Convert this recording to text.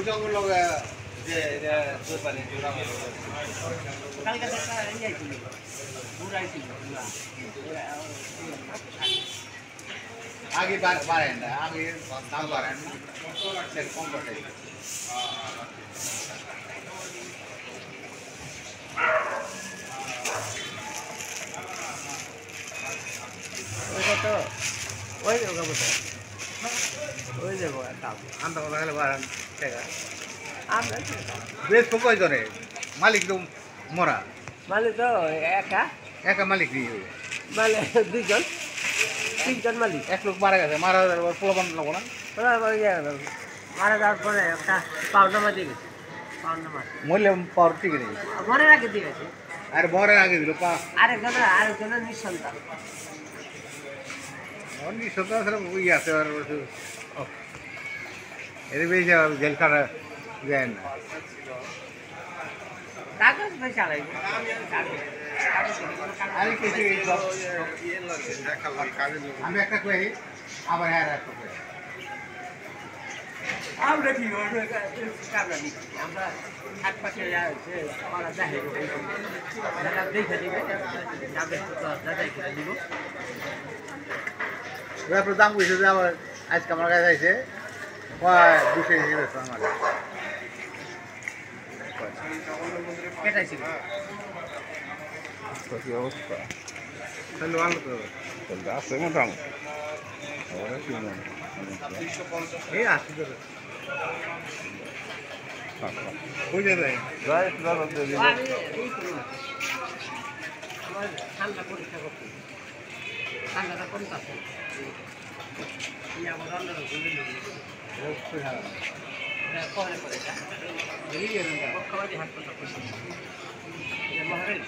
জঙ্গল লোক যে দুই পানি কালকে একটা ইয়ে ছিল বুড়াই ছিল আগে বাড়েন না আগে দাম বাড়েন না কম করতে ওইটা তো ওই যে ওটা ওই যে দাম আমরা লাগালে বাড়েন টাকা আমরা বেশ কয়জনে মালিক তো মরা মানে তো একা একা মালিক নেই মানে দুইজন তিনজন মালিক এক লোক মারা গেছে মারা পোলাপান নেবো না মারা যাওয়ার পরে একটা পাউন্ডা মাছ দিয়ে গেছে পাউন্ডা মাছ মূল্য পাওয়ার ঠিক নেই মনের আগে দিয়ে গেছে আর মরার আগে দিল আরেকজনের নিঃসন্তান অনেক সন্তান ওই আছে আর এর বেশি জেল খাটা যায় না কাগজ পয়সা লাগবে আমি একটা কই আবার হ্যাঁ একটা কই আমরা কি কামরা দিচ্ছি আমরা হাত পাশে ওরা দেখে দেখে দিবে যাচাই করে দিব তারপরে দাম কইছে যে আবার আজকে আমার কাছে আইছে 200 হিসেবে আমার কেটাইছিল কি অবস্থা তাহলে ভালো তো চলতে আছে মোটামুটি এই আসি তো কই যাবে ঠান্ডা পরীক্ষা করতে ঠান্ডাটা কম থাকে আবার রান্নার পরে পরে পক্ষবাদী হাসপাতাল মহারাজ